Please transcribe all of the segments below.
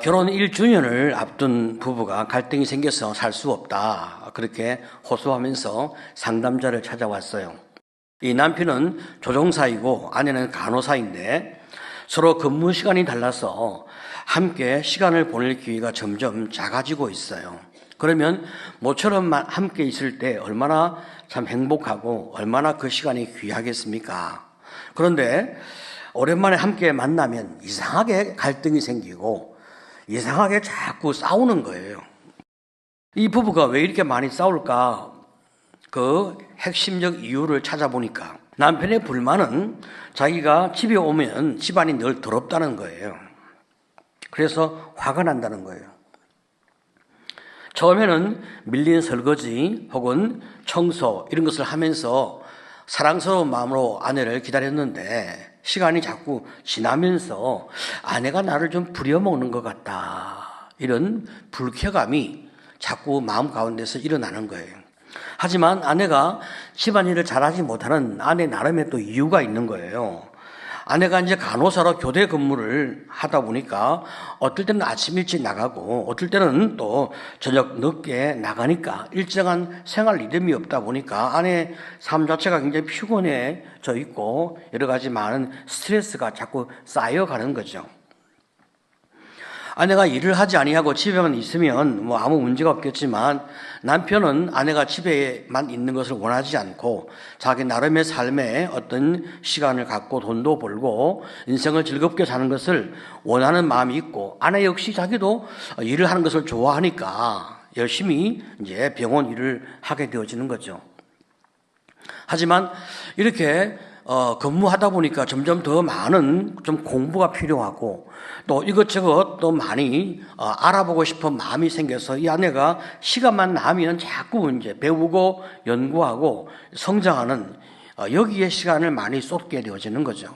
결혼 1주년을 앞둔 부부가 갈등이 생겨서 살 수 없다, 그렇게 호소하면서 상담자를 찾아왔어요. 이 남편은 조종사이고 아내는 간호사인데 서로 근무 시간이 달라서 함께 시간을 보낼 기회가 점점 작아지고 있어요. 그러면 모처럼 함께 있을 때 얼마나 참 행복하고 얼마나 그 시간이 귀하겠습니까? 그런데 오랜만에 함께 만나면 이상하게 갈등이 생기고 이상하게 자꾸 싸우는 거예요. 이 부부가 왜 이렇게 많이 싸울까? 그 핵심적 이유를 찾아보니까 남편의 불만은 자기가 집에 오면 집안이 늘 더럽다는 거예요. 그래서 화가 난다는 거예요. 처음에는 밀린 설거지 혹은 청소 이런 것을 하면서 사랑스러운 마음으로 아내를 기다렸는데 시간이 자꾸 지나면서 아내가 나를 좀 부려먹는 것 같다, 이런 불쾌감이 자꾸 마음 가운데서 일어나는 거예요. 하지만 아내가 집안일을 잘하지 못하는 아내 나름의 또 이유가 있는 거예요. 아내가 이제 간호사로 교대 근무를 하다 보니까 어떨 때는 아침 일찍 나가고 어떨 때는 또 저녁 늦게 나가니까 일정한 생활 리듬이 없다 보니까 아내 삶 자체가 굉장히 피곤해져 있고 여러 가지 많은 스트레스가 자꾸 쌓여가는 거죠. 아내가 일을 하지 아니하고 집에만 있으면 뭐 아무 문제가 없겠지만 남편은 아내가 집에만 있는 것을 원하지 않고 자기 나름의 삶에 어떤 시간을 갖고 돈도 벌고 인생을 즐겁게 사는 것을 원하는 마음이 있고, 아내 역시 자기도 일을 하는 것을 좋아하니까 열심히 이제 병원 일을 하게 되어지는 거죠. 하지만 이렇게 근무하다 보니까 점점 더 많은 좀 공부가 필요하고 또 이것저것 또 많이 알아보고 싶은 마음이 생겨서 이 아내가 시간만 나면 자꾸 이제 배우고 연구하고 성장하는 여기에 시간을 많이 쏟게 되어지는 거죠.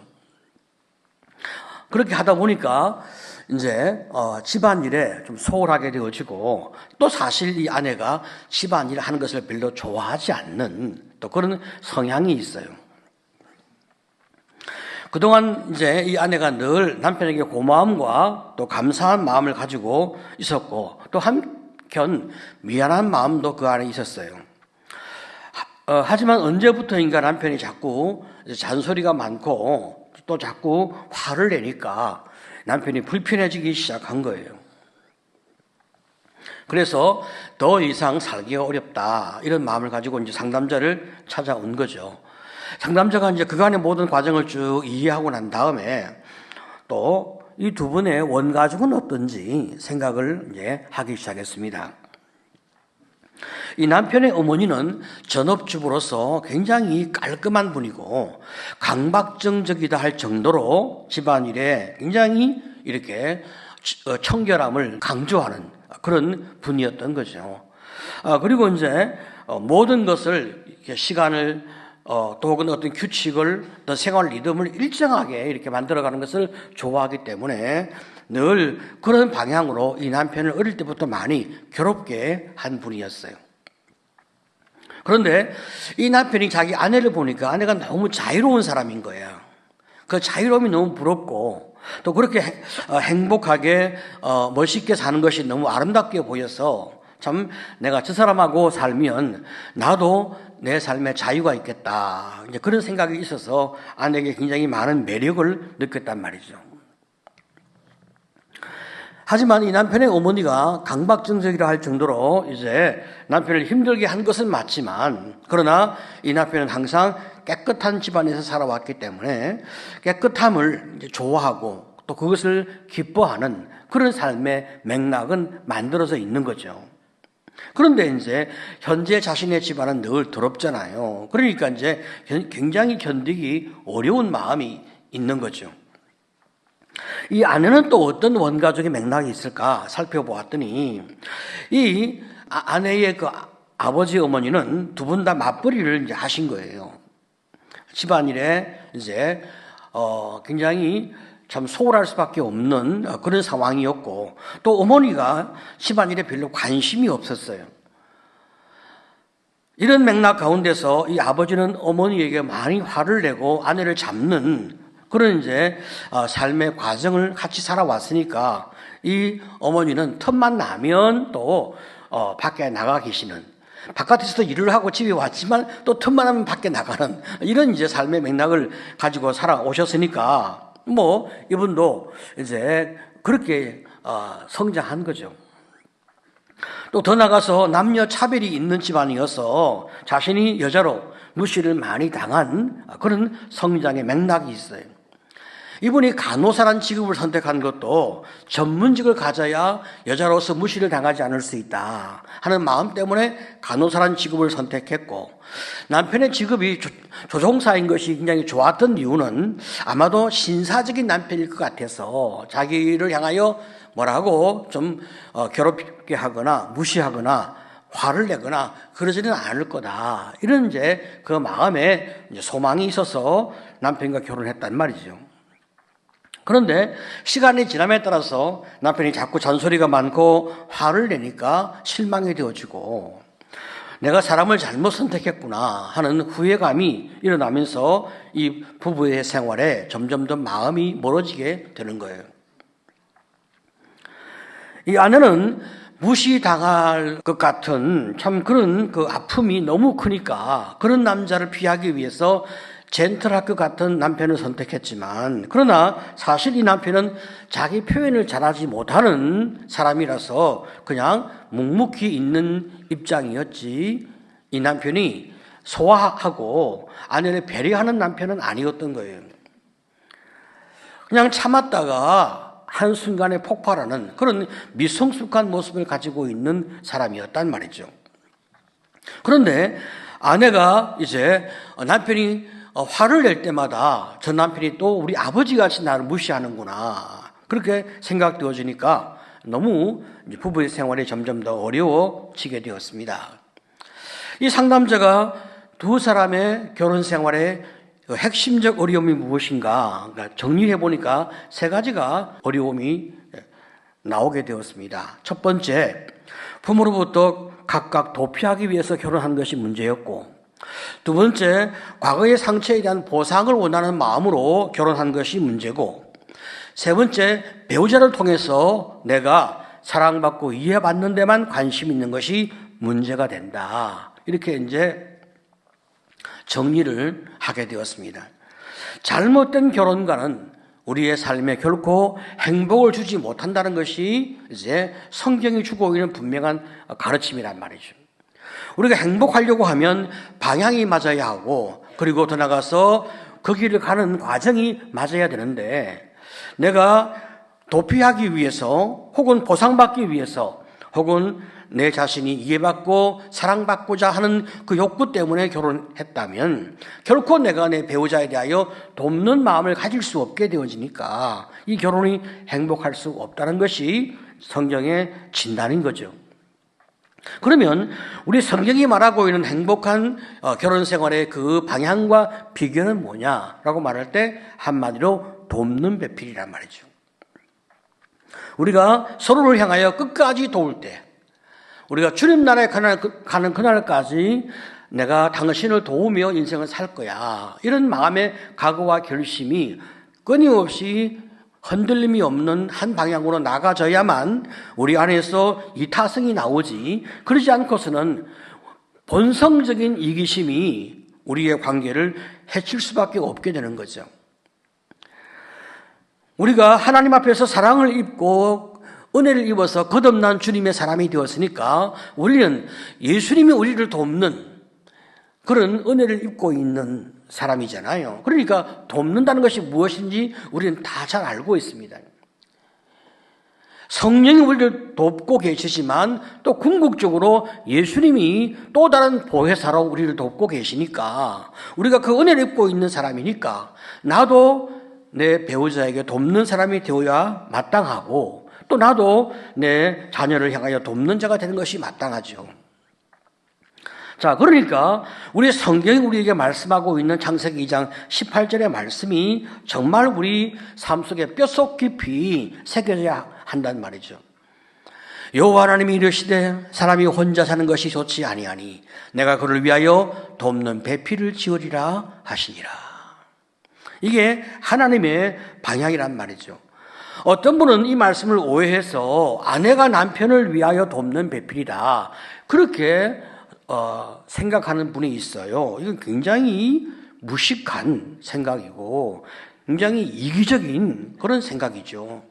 그렇게 하다 보니까 이제 집안일에 좀 소홀하게 되어지고, 또 사실 이 아내가 집안일을 하는 것을 별로 좋아하지 않는 또 그런 성향이 있어요. 그동안 이제 이 아내가 늘 남편에게 고마움과 또 감사한 마음을 가지고 있었고, 또 한편 미안한 마음도 그 안에 있었어요. 하지만 언제부터인가 남편이 자꾸 잔소리가 많고 또 자꾸 화를 내니까 남편이 불편해지기 시작한 거예요. 그래서 더 이상 살기가 어렵다, 이런 마음을 가지고 이제 상담자를 찾아온 거죠. 상담자가 이제 그간의 모든 과정을 쭉 이해하고 난 다음에 또 이 두 분의 원가족은 어떤지 생각을 이제 하기 시작했습니다. 이 남편의 어머니는 전업주부로서 굉장히 깔끔한 분이고 강박증적이다 할 정도로 집안일에 굉장히 이렇게 청결함을 강조하는 그런 분이었던 거죠. 그리고 이제 모든 것을 이렇게 시간을 또 혹은 어떤 규칙을, 어떤 생활 리듬을 일정하게 이렇게 만들어가는 것을 좋아하기 때문에 늘 그런 방향으로 이 남편을 어릴 때부터 많이 괴롭게 한 분이었어요. 그런데 이 남편이 자기 아내를 보니까 아내가 너무 자유로운 사람인 거예요. 그 자유로움이 너무 부럽고 또 그렇게 행복하게 멋있게 사는 것이 너무 아름답게 보여서 참 내가 저 사람하고 살면 나도 내 삶에 자유가 있겠다, 이제 그런 생각이 있어서 아내에게 굉장히 많은 매력을 느꼈단 말이죠. 하지만 이 남편의 어머니가 강박증적이라 할 정도로 이제 남편을 힘들게 한 것은 맞지만, 그러나 이 남편은 항상 깨끗한 집안에서 살아왔기 때문에 깨끗함을 이제 좋아하고 또 그것을 기뻐하는 그런 삶의 맥락은 만들어져 있는 거죠. 그런데 이제 현재 자신의 집안은 늘 더럽잖아요. 그러니까 이제 굉장히 견디기 어려운 마음이 있는 거죠. 이 아내는 또 어떤 원가족의 맥락이 있을까 살펴보았더니 이 아내의 그 아버지 어머니는 두 분 다 맞벌이를 이제 하신 거예요. 집안일에 이제 굉장히 참 소홀할 수밖에 없는 그런 상황이었고, 또 어머니가 집안일에 별로 관심이 없었어요. 이런 맥락 가운데서 이 아버지는 어머니에게 많이 화를 내고 아내를 잡는 그런 이제 삶의 과정을 같이 살아왔으니까 이 어머니는 틈만 나면 또 밖에 나가 계시는, 바깥에서도 일을 하고 집에 왔지만 또 틈만 나면 밖에 나가는 이런 이제 삶의 맥락을 가지고 살아오셨으니까 뭐 이분도 이제 그렇게 성장한 거죠. 또 더 나가서 남녀 차별이 있는 집안이어서 자신이 여자로 무시를 많이 당한 그런 성장의 맥락이 있어요. 이분이 간호사란 직업을 선택한 것도 전문직을 가져야 여자로서 무시를 당하지 않을 수 있다 하는 마음 때문에 간호사란 직업을 선택했고, 남편의 직업이 조종사인 것이 굉장히 좋았던 이유는 아마도 신사적인 남편일 것 같아서 자기를 향하여 뭐라고 좀 괴롭게 하거나 무시하거나 화를 내거나 그러지는 않을 거다, 이런 이제 그 마음에 이제 소망이 있어서 남편과 결혼했단 말이죠. 그런데 시간이 지남에 따라서 남편이 자꾸 잔소리가 많고 화를 내니까 실망이 되어지고 내가 사람을 잘못 선택했구나 하는 후회감이 일어나면서 이 부부의 생활에 점점 더 마음이 멀어지게 되는 거예요. 이 아내는 무시당할 것 같은 참 그런 그 아픔이 너무 크니까 그런 남자를 피하기 위해서 젠틀할 것 같은 남편을 선택했지만, 그러나 사실 이 남편은 자기 표현을 잘하지 못하는 사람이라서 그냥 묵묵히 있는 입장이었지, 이 남편이 소화하고 아내를 배려하는 남편은 아니었던 거예요. 그냥 참았다가 한순간에 폭발하는 그런 미성숙한 모습을 가지고 있는 사람이었단 말이죠. 그런데 아내가 이제 남편이 화를 낼 때마다 저 남편이 또 우리 아버지같이 나를 무시하는구나 그렇게 생각되어지니까 너무 부부의 생활이 점점 더 어려워지게 되었습니다. 이 상담자가 두 사람의 결혼 생활의 핵심적 어려움이 무엇인가 정리해 보니까 세 가지가 어려움이 나오게 되었습니다. 첫 번째, 부모로부터 각각 도피하기 위해서 결혼한 것이 문제였고, 두 번째, 과거의 상처에 대한 보상을 원하는 마음으로 결혼한 것이 문제고, 세 번째, 배우자를 통해서 내가 사랑받고 이해받는 데만 관심 있는 것이 문제가 된다. 이렇게 이제 정리를 하게 되었습니다. 잘못된 결혼과는 우리의 삶에 결코 행복을 주지 못한다는 것이 이제 성경이 주고 있는 분명한 가르침이란 말이죠. 우리가 행복하려고 하면 방향이 맞아야 하고, 그리고 더 나가서 그 길을 가는 과정이 맞아야 되는데, 내가 도피하기 위해서 혹은 보상받기 위해서 혹은 내 자신이 이해받고 사랑받고자 하는 그 욕구 때문에 결혼했다면 결코 내가 내 배우자에 대하여 돕는 마음을 가질 수 없게 되어지니까 이 결혼이 행복할 수 없다는 것이 성경의 진단인 거죠. 그러면 우리 성경이 말하고 있는 행복한 결혼 생활의 그 방향과 비결은 뭐냐라고 말할 때 한마디로 돕는 배필이란 말이죠. 우리가 서로를 향하여 끝까지 도울 때, 우리가 주님 나라에 가는 그날까지 내가 당신을 도우며 인생을 살 거야, 이런 마음의 각오와 결심이 끊임없이 흔들림이 없는 한 방향으로 나가져야만 우리 안에서 이타성이 나오지, 그러지 않고서는 본성적인 이기심이 우리의 관계를 해칠 수밖에 없게 되는 거죠. 우리가 하나님 앞에서 사랑을 입고 은혜를 입어서 거듭난 주님의 사람이 되었으니까 우리는 예수님이 우리를 돕는 그런 은혜를 입고 있는 사람이잖아요. 그러니까 돕는다는 것이 무엇인지 우리는 다 잘 알고 있습니다. 성령이 우리를 돕고 계시지만 또 궁극적으로 예수님이 또 다른 보혜사로 우리를 돕고 계시니까 우리가 그 은혜를 입고 있는 사람이니까 나도 내 배우자에게 돕는 사람이 되어야 마땅하고, 또 나도 내 자녀를 향하여 돕는 자가 되는 것이 마땅하죠. 자, 그러니까 우리 성경이 우리에게 말씀하고 있는 창세기 2장 18절의 말씀이 정말 우리 삶 속에 뼛속 깊이 새겨져야 한단 말이죠. 여호와 하나님이 이르시되 사람이 혼자 사는 것이 좋지 아니하니 내가 그를 위하여 돕는 배필을 지으리라 하시니라. 이게 하나님의 방향이란 말이죠. 어떤 분은 이 말씀을 오해해서 아내가 남편을 위하여 돕는 배필이다, 그렇게 생각하는 분이 있어요. 이건 굉장히 무식한 생각이고 굉장히 이기적인 그런 생각이죠.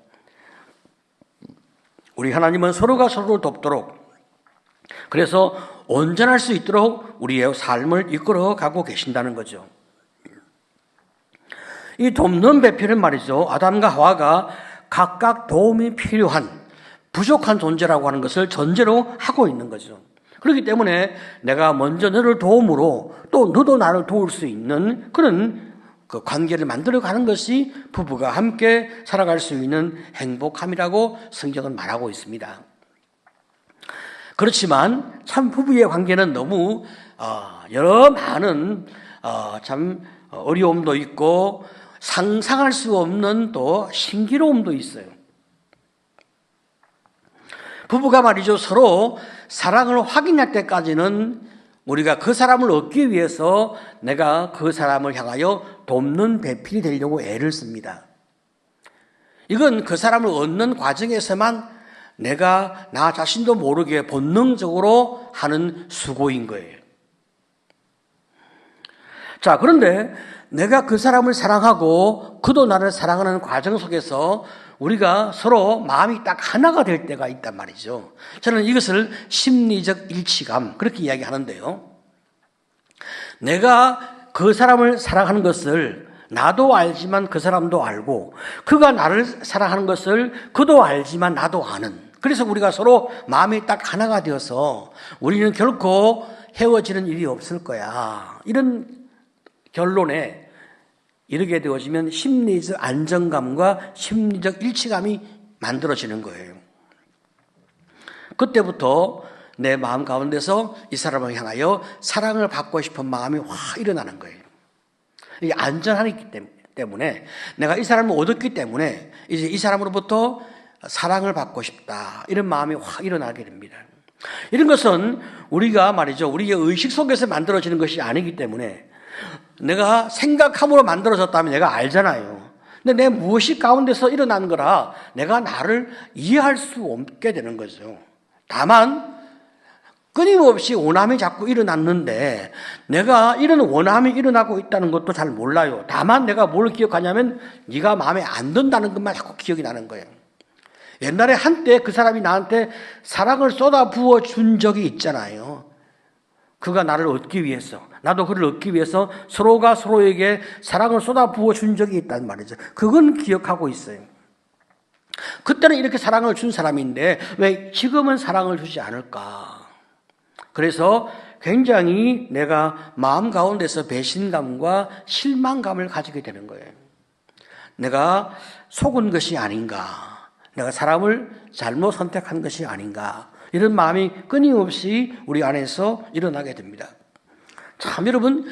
우리 하나님은 서로가 서로를 돕도록, 그래서 온전할 수 있도록 우리의 삶을 이끌어가고 계신다는 거죠. 이 돕는 배필은 말이죠, 아담과 하와가 각각 도움이 필요한 부족한 존재라고 하는 것을 전제로 하고 있는 거죠. 그렇기 때문에 내가 먼저 너를 도움으로 또 너도 나를 도울 수 있는 그런 그 관계를 만들어가는 것이 부부가 함께 살아갈 수 있는 행복함이라고 성경은 말하고 있습니다. 그렇지만 참 부부의 관계는 너무 여러 많은 참 어려움도 있고 상상할 수 없는 또 신기로움도 있어요. 부부가 말이죠, 서로 사랑을 확인할 때까지는 우리가 그 사람을 얻기 위해서 내가 그 사람을 향하여 돕는 배필이 되려고 애를 씁니다. 이건 그 사람을 얻는 과정에서만 내가 나 자신도 모르게 본능적으로 하는 수고인 거예요. 자, 그런데 내가 그 사람을 사랑하고 그도 나를 사랑하는 과정 속에서 우리가 서로 마음이 딱 하나가 될 때가 있단 말이죠. 저는 이것을 심리적 일치감, 그렇게 이야기하는데요. 내가 그 사람을 사랑하는 것을 나도 알지만 그 사람도 알고, 그가 나를 사랑하는 것을 그도 알지만 나도 아는, 그래서 우리가 서로 마음이 딱 하나가 되어서 우리는 결코 헤어지는 일이 없을 거야, 이런 결론에 이르게 되어지면 심리적 안정감과 심리적 일치감이 만들어지는 거예요. 그때부터 내 마음 가운데서 이 사람을 향하여 사랑을 받고 싶은 마음이 확 일어나는 거예요. 이게 안전하기 때문에, 내가 이 사람을 얻었기 때문에 이제 이 사람으로부터 사랑을 받고 싶다, 이런 마음이 확 일어나게 됩니다. 이런 것은 우리가 말이죠, 우리의 의식 속에서 만들어지는 것이 아니기 때문에, 내가 생각함으로 만들어졌다면 내가 알잖아요. 근데 내 무의식 가운데서 일어난 거라 내가 나를 이해할 수 없게 되는 거죠. 다만 끊임없이 원함이 자꾸 일어났는데 내가 이런 원함이 일어나고 있다는 것도 잘 몰라요. 다만 내가 뭘 기억하냐면 네가 마음에 안 든다는 것만 자꾸 기억이 나는 거예요. 옛날에 한때 그 사람이 나한테 사랑을 쏟아 부어 준 적이 있잖아요. 그가 나를 얻기 위해서, 나도 그를 얻기 위해서 서로가 서로에게 사랑을 쏟아 부어 준 적이 있단 말이죠. 그건 기억하고 있어요. 그때는 이렇게 사랑을 준 사람인데 왜 지금은 사랑을 주지 않을까? 그래서 굉장히 내가 마음 가운데서 배신감과 실망감을 가지게 되는 거예요. 내가 속은 것이 아닌가? 내가 사람을 잘못 선택한 것이 아닌가? 이런 마음이 끊임없이 우리 안에서 일어나게 됩니다. 참 여러분,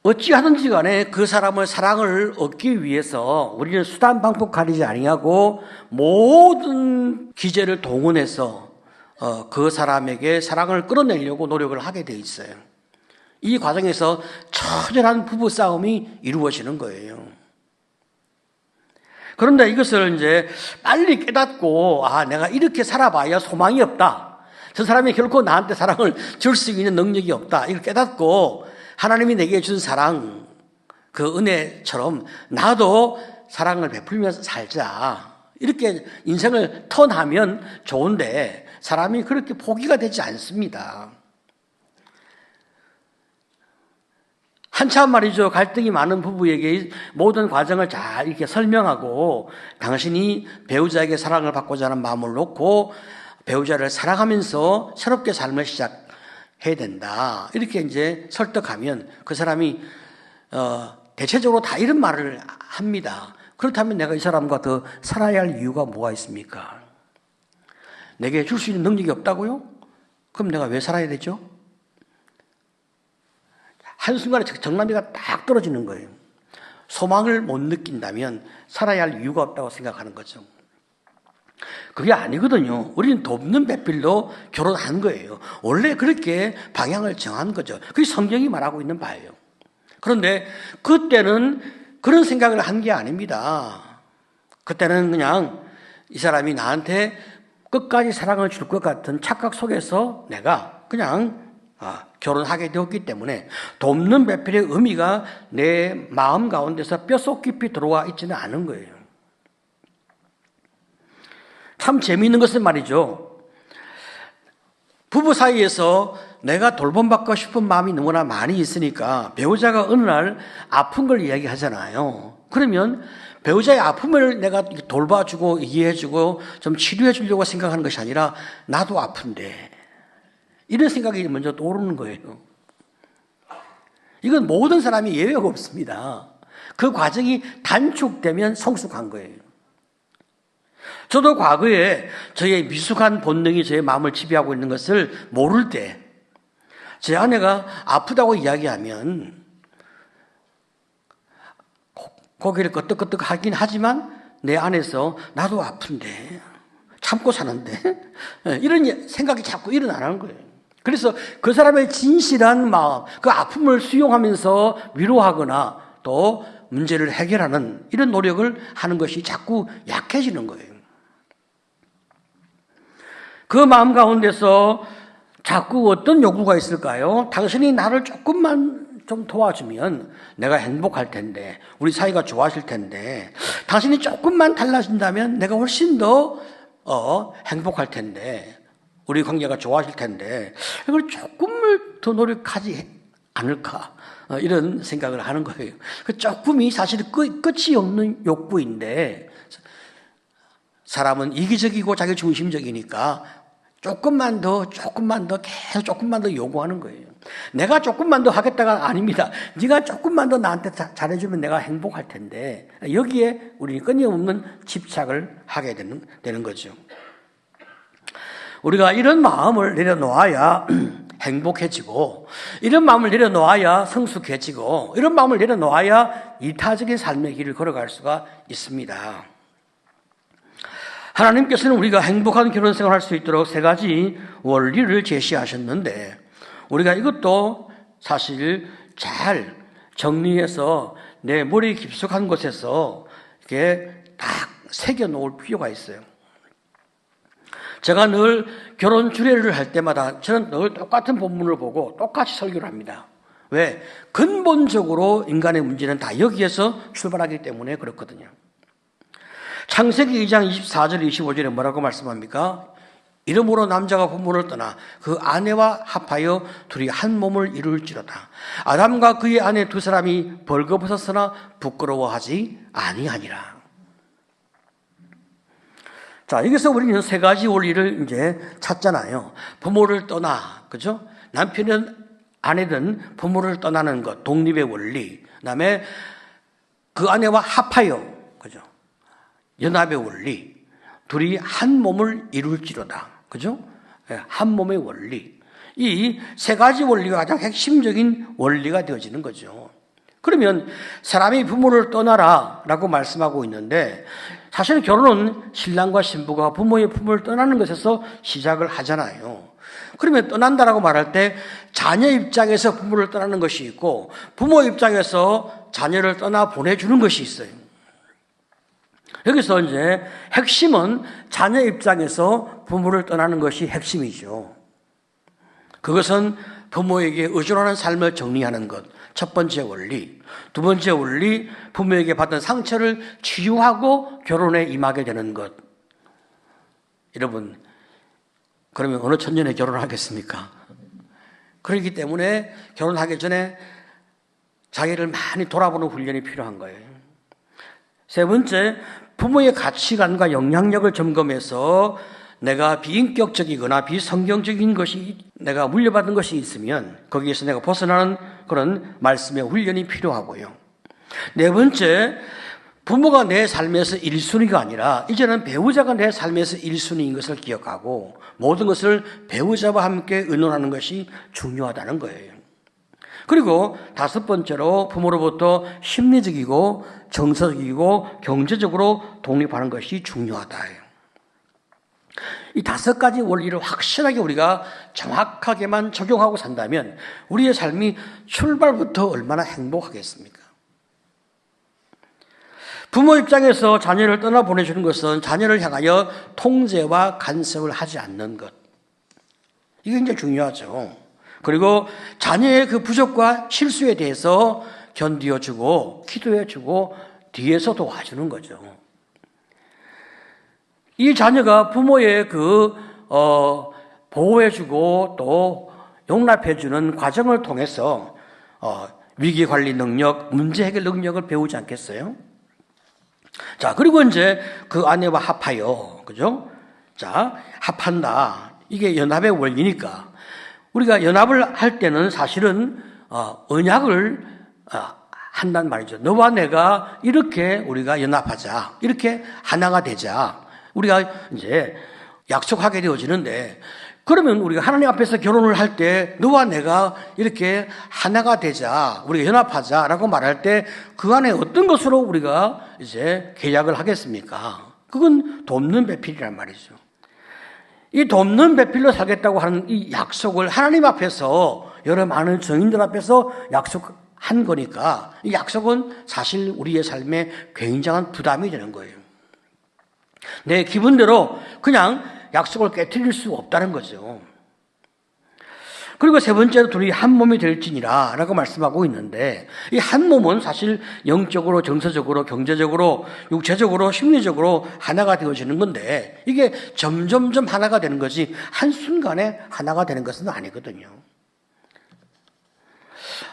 어찌하든지 간에 그 사람의 사랑을 얻기 위해서 우리는 수단 방법 가리지 아니하고 모든 기제를 동원해서 그 사람에게 사랑을 끌어내려고 노력을 하게 돼 있어요. 이 과정에서 처절한 부부싸움이 이루어지는 거예요. 그런데 이것을 이제 빨리 깨닫고, 내가 이렇게 살아봐야 소망이 없다, 저 사람이 결코 나한테 사랑을 줄 수 있는 능력이 없다, 이걸 깨닫고 하나님이 내게 준 사랑, 그 은혜처럼 나도 사랑을 베풀면서 살자, 이렇게 인생을 턴하면 좋은데 사람이 그렇게 포기가 되지 않습니다. 한참 말이죠, 갈등이 많은 부부에게 모든 과정을 잘 이렇게 설명하고, 당신이 배우자에게 사랑을 받고자 하는 마음을 놓고 배우자를 사랑하면서 새롭게 삶을 시작해야 된다, 이렇게 이제 설득하면 그 사람이 대체적으로 다 이런 말을 합니다. 그렇다면 내가 이 사람과 더 살아야 할 이유가 뭐가 있습니까? 내게 줄 수 있는 능력이 없다고요? 그럼 내가 왜 살아야 되죠? 한순간에 정남이가 딱 떨어지는 거예요. 소망을 못 느낀다면 살아야 할 이유가 없다고 생각하는 거죠. 그게 아니거든요. 우리는 돕는 배필로 결혼한 거예요. 원래 그렇게 방향을 정한 거죠. 그게 성경이 말하고 있는 바예요. 그런데 그때는 그런 생각을 한 게 아닙니다. 그때는 그냥 이 사람이 나한테 끝까지 사랑을 줄 것 같은 착각 속에서 내가 그냥 결혼하게 되었기 때문에 돕는 배필의 의미가 내 마음 가운데서 뼛속 깊이 들어와 있지는 않은 거예요. 참 재미있는 것은 말이죠. 부부 사이에서 내가 돌봄받고 싶은 마음이 너무나 많이 있으니까 배우자가 어느 날 아픈 걸 이야기하잖아요. 그러면 배우자의 아픔을 내가 돌봐주고 이해해주고 좀 치료해주려고 생각하는 것이 아니라 나도 아픈데 이런 생각이 먼저 떠오르는 거예요. 이건 모든 사람이 예외가 없습니다. 그 과정이 단축되면 성숙한 거예요. 저도 과거에 저의 미숙한 본능이 저의 마음을 지배하고 있는 것을 모를 때 제 아내가 아프다고 이야기하면 고개를 끄덕끄덕 하긴 하지만 내 안에서 나도 아픈데 참고 사는데 이런 생각이 자꾸 일어나는 거예요. 그래서 그 사람의 진실한 마음, 그 아픔을 수용하면서 위로하거나 또 문제를 해결하는 이런 노력을 하는 것이 자꾸 약해지는 거예요. 그 마음 가운데서 자꾸 어떤 요구가 있을까요? 당신이 나를 조금만 좀 도와주면 내가 행복할 텐데, 우리 사이가 좋아질 텐데, 당신이 조금만 달라진다면 내가 훨씬 더 행복할 텐데, 우리 관계가 좋아질 텐데, 이걸 조금을 더 노력하지 않을까? 이런 생각을 하는 거예요. 그 조금이 사실 끝이 없는 욕구인데, 사람은 이기적이고 자기 중심적이니까 조금만 더 계속 조금만 더 요구하는 거예요. 내가 조금만 더 하겠다가 아닙니다. 네가 조금만 더 나한테 잘해주면 내가 행복할 텐데 여기에 우리는 끊임없는 집착을 하게 되는 거죠. 우리가 이런 마음을 내려놓아야 행복해지고 이런 마음을 내려놓아야 성숙해지고 이런 마음을 내려놓아야 이타적인 삶의 길을 걸어갈 수가 있습니다. 하나님께서는 우리가 행복한 결혼 생활을 할 수 있도록 세 가지 원리를 제시하셨는데 우리가 이것도 사실 잘 정리해서 내 머리 깊숙한 곳에서 이렇게 딱 새겨놓을 필요가 있어요. 제가 늘 결혼 주례를 할 때마다 저는 늘 똑같은 본문을 보고 똑같이 설교를 합니다. 왜? 근본적으로 인간의 문제는 다 여기에서 출발하기 때문에 그렇거든요. 창세기 2장 24절 25절에 뭐라고 말씀합니까? 이러므로 남자가 부모를 떠나 그 아내와 합하여 둘이 한 몸을 이룰지로다. 아담과 그의 아내 두 사람이 벌거벗었으나 부끄러워하지 아니하니라. 자, 여기서 우리는 세 가지 원리를 이제 찾잖아요. 부모를 떠나, 그죠? 남편은 아내든 부모를 떠나는 것, 독립의 원리. 그다음에 그 아내와 합하여, 그죠? 연합의 원리. 둘이 한 몸을 이룰지로다. 그죠? 한 몸의 원리. 이 세 가지 원리가 가장 핵심적인 원리가 되어지는 거죠. 그러면 사람이 부모를 떠나라 라고 말씀하고 있는데 사실 결혼은 신랑과 신부가 부모의 품을 떠나는 것에서 시작을 하잖아요. 그러면 떠난다라고 말할 때 자녀 입장에서 부모를 떠나는 것이 있고 부모 입장에서 자녀를 떠나 보내주는 것이 있어요. 여기서 이제 핵심은 자녀 입장에서 부모를 떠나는 것이 핵심이죠. 그것은 부모에게 의존하는 삶을 정리하는 것. 첫 번째 원리. 두 번째 원리, 부모에게 받은 상처를 치유하고 결혼에 임하게 되는 것. 여러분, 그러면 어느 천년에 결혼을 하겠습니까? 그렇기 때문에 결혼하기 전에 자기를 많이 돌아보는 훈련이 필요한 거예요. 세 번째, 부모의 가치관과 영향력을 점검해서 내가 비인격적이거나 비성경적인 것이 내가 물려받은 것이 있으면 거기에서 내가 벗어나는 그런 말씀의 훈련이 필요하고요. 네 번째, 부모가 내 삶에서 1순위가 아니라 이제는 배우자가 내 삶에서 1순위인 것을 기억하고 모든 것을 배우자와 함께 의논하는 것이 중요하다는 거예요. 그리고 다섯 번째로 부모로부터 심리적이고 정서적이고 경제적으로 독립하는 것이 중요하다. 이 다섯 가지 원리를 확실하게 우리가 정확하게만 적용하고 산다면 우리의 삶이 출발부터 얼마나 행복하겠습니까? 부모 입장에서 자녀를 떠나보내주는 것은 자녀를 향하여 통제와 간섭을 하지 않는 것. 이게 굉장히 중요하죠. 그리고 자녀의 그 부족과 실수에 대해서 견디어주고 기도해주고 뒤에서 도와주는 거죠. 이 자녀가 부모의 보호해주고 또 용납해주는 과정을 통해서 위기관리 능력, 문제 해결 능력을 배우지 않겠어요? 자, 그리고 이제 그 아내와 합하여, 그죠? 자, 합한다. 이게 연합의 원리니까. 우리가 연합을 할 때는 사실은, 언약을, 한단 말이죠. 너와 내가 이렇게 우리가 연합하자. 이렇게 하나가 되자. 우리가 이제 약속하게 되어지는데, 그러면 우리가 하나님 앞에서 결혼을 할 때 너와 내가 이렇게 하나가 되자, 우리가 연합하자라고 말할 때 그 안에 어떤 것으로 우리가 이제 계약을 하겠습니까? 그건 돕는 배필이란 말이죠. 이 돕는 배필로 살겠다고 하는 이 약속을 하나님 앞에서 여러 많은 정인들 앞에서 약속한 거니까 이 약속은 사실 우리의 삶에 굉장한 부담이 되는 거예요. 내 기분대로 그냥 약속을 깨트릴 수 없다는 거죠. 그리고 세 번째로 둘이 한 몸이 될지니라 라고 말씀하고 있는데 이 한 몸은 사실 영적으로, 정서적으로, 경제적으로, 육체적으로, 심리적으로 하나가 되어지는 건데 이게 점점점 하나가 되는 거지 한순간에 하나가 되는 것은 아니거든요.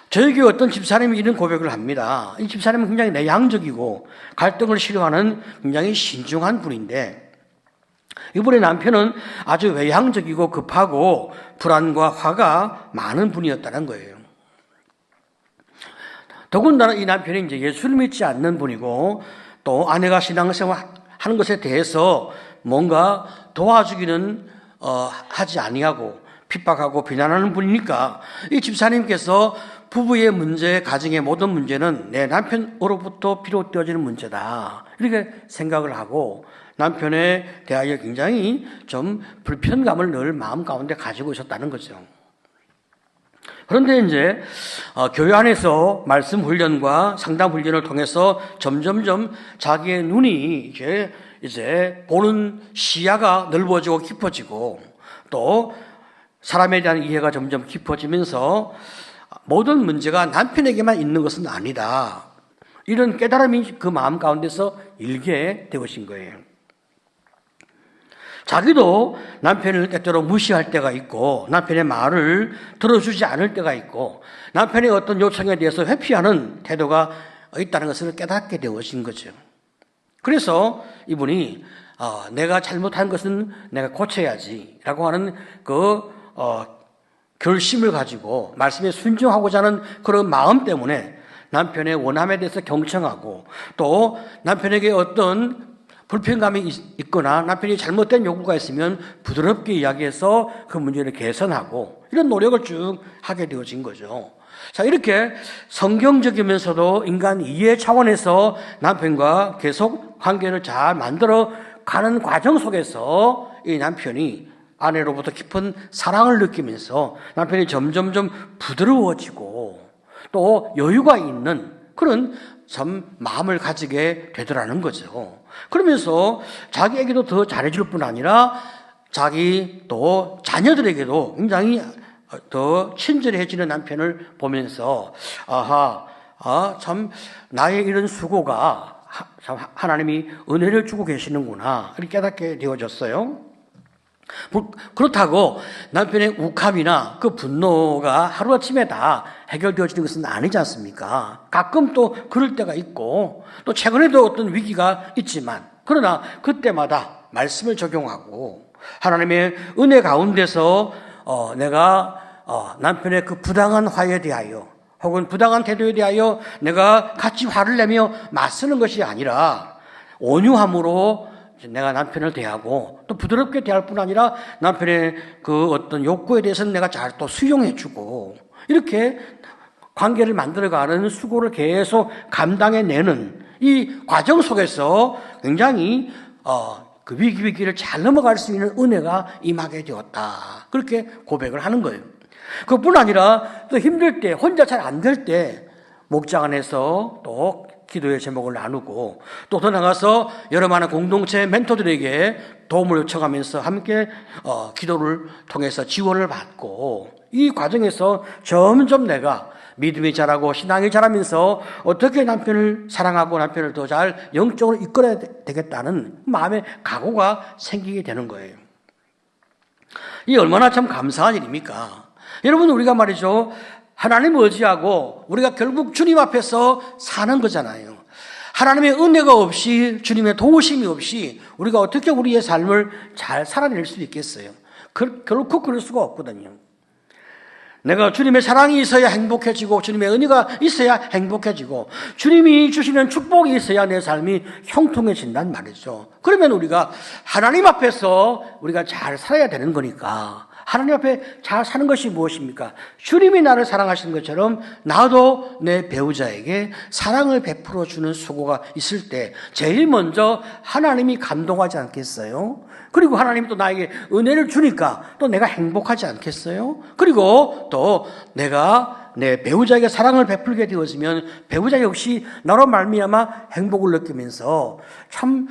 저희 교회 어떤 집사님이 이런 고백을 합니다. 이 집사님은 굉장히 내향적이고 갈등을 싫어하는 굉장히 신중한 분인데 이분의 남편은 아주 외향적이고 급하고 불안과 화가 많은 분이었다는 거예요. 더군다나 이 남편이 이제 예수를 믿지 않는 분이고 또 아내가 신앙생활 하는 것에 대해서 뭔가 도와주기는 하지 아니하고 핍박하고 비난하는 분이니까 이 집사님께서 부부의 문제, 가정의 모든 문제는 내 남편으로부터 비롯되어지는 문제다. 이렇게 생각을 하고 남편에 대하여 굉장히 좀 불편감을 늘 마음 가운데 가지고 있었다는 거죠. 그런데 이제 교회 안에서 말씀 훈련과 상담 훈련을 통해서 점점점 자기의 눈이 이제 보는 시야가 넓어지고 깊어지고 또 사람에 대한 이해가 점점 깊어지면서 모든 문제가 남편에게만 있는 것은 아니다. 이런 깨달음이 그 마음 가운데서 일게 되어진 거예요. 자기도 남편을 때때로 무시할 때가 있고 남편의 말을 들어주지 않을 때가 있고 남편의 어떤 요청에 대해서 회피하는 태도가 있다는 것을 깨닫게 되어진 거죠. 그래서 이분이 내가 잘못한 것은 내가 고쳐야지 라고 하는 결심을 가지고 말씀에 순종하고자 하는 그런 마음 때문에 남편의 원함에 대해서 경청하고 또 남편에게 어떤 불편감이 있거나 남편이 잘못된 요구가 있으면 부드럽게 이야기해서 그 문제를 개선하고 이런 노력을 쭉 하게 되어진 거죠. 자, 이렇게 성경적이면서도 인간 이해 차원에서 남편과 계속 관계를 잘 만들어 가는 과정 속에서 이 남편이 아내로부터 깊은 사랑을 느끼면서 남편이 점점점 부드러워지고 또 여유가 있는 그런 참 마음을 가지게 되더라는 거죠. 그러면서 자기에게도 더 잘해줄 뿐 아니라 자기 또 자녀들에게도 굉장히 더 친절해지는 남편을 보면서 참 나의 이런 수고가 참 하나님이 은혜를 주고 계시는구나 이렇게 깨닫게 되어졌어요. 그렇다고 남편의 욱함이나 그 분노가 하루아침에 다 해결되어지는 것은 아니지 않습니까? 가끔 또 그럴 때가 있고 또 최근에도 어떤 위기가 있지만 그러나 그때마다 말씀을 적용하고 하나님의 은혜 가운데서 내가 남편의 그 부당한 화에 대하여 혹은 부당한 태도에 대하여 내가 같이 화를 내며 맞서는 것이 아니라 온유함으로 내가 남편을 대하고 또 부드럽게 대할 뿐 아니라 남편의 그 어떤 욕구에 대해서는 내가 잘 또 수용해주고 이렇게 관계를 만들어가는 수고를 계속 감당해내는 이 과정 속에서 굉장히 그 위기를 잘 넘어갈 수 있는 은혜가 임하게 되었다. 그렇게 고백을 하는 거예요. 그뿐 아니라 또 힘들 때 혼자 잘 안 될 때 목장 안에서 또 기도의 제목을 나누고 또 더 나가서 여러 많은 공동체 멘토들에게 도움을 요청하면서 함께 기도를 통해서 지원을 받고 이 과정에서 점점 내가 믿음이 자라고 신앙이 자라면서 어떻게 남편을 사랑하고 남편을 더 잘 영적으로 이끌어야 되겠다는 마음의 각오가 생기게 되는 거예요. 이 얼마나 참 감사한 일입니까? 여러분, 우리가 말이죠, 하나님 의지하고 우리가 결국 주님 앞에서 사는 거잖아요. 하나님의 은혜가 없이, 주님의 도우심이 없이 우리가 어떻게 우리의 삶을 잘 살아낼 수 있겠어요? 결코 그럴 수가 없거든요. 내가 주님의 사랑이 있어야 행복해지고 주님의 은혜가 있어야 행복해지고 주님이 주시는 축복이 있어야 내 삶이 형통해진단 말이죠. 그러면 우리가 하나님 앞에서 우리가 잘 살아야 되는 거니까 하나님 앞에 잘 사는 것이 무엇입니까? 주님이 나를 사랑하시는 것처럼 나도 내 배우자에게 사랑을 베풀어 주는 수고가 있을 때 제일 먼저 하나님이 감동하지 않겠어요? 그리고 하나님이 또 나에게 은혜를 주니까 또 내가 행복하지 않겠어요? 그리고 또 내가 내 배우자에게 사랑을 베풀게 되어지면 배우자 역시 나로 말미암아 행복을 느끼면서 참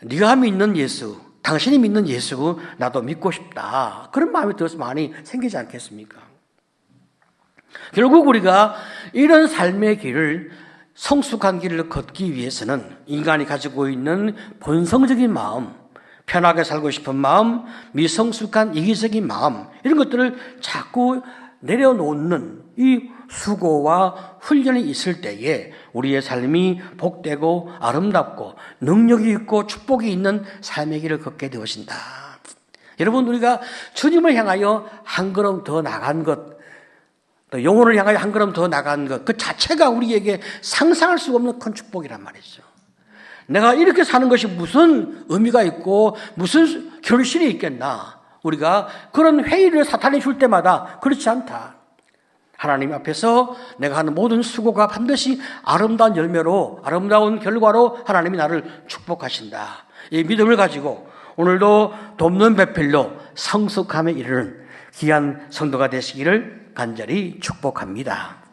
네가 믿는 예수, 당신이 믿는 예수 나도 믿고 싶다. 그런 마음이 더 많이 생기지 않겠습니까? 결국 우리가 이런 삶의 길을 성숙한 길을 걷기 위해서는 인간이 가지고 있는 본성적인 마음, 편하게 살고 싶은 마음, 미성숙한 이기적인 마음 이런 것들을 자꾸 내려놓는 이 수고와 훈련이 있을 때에 우리의 삶이 복되고 아름답고 능력이 있고 축복이 있는 삶의 길을 걷게 되어진다. 여러분, 우리가 주님을 향하여 한 걸음 더 나간 것, 또 영혼을 향하여 한 걸음 더 나간 것, 그 자체가 우리에게 상상할 수 없는 큰 축복이란 말이죠. 내가 이렇게 사는 것이 무슨 의미가 있고 무슨 결실이 있겠나. 우리가 그런 회의를 사탄이 줄 때마다 그렇지 않다. 하나님 앞에서 내가 하는 모든 수고가 반드시 아름다운 열매로, 아름다운 결과로 하나님이 나를 축복하신다. 이 믿음을 가지고 오늘도 돕는 배필로 성숙함에 이르는 귀한 성도가 되시기를 간절히 축복합니다.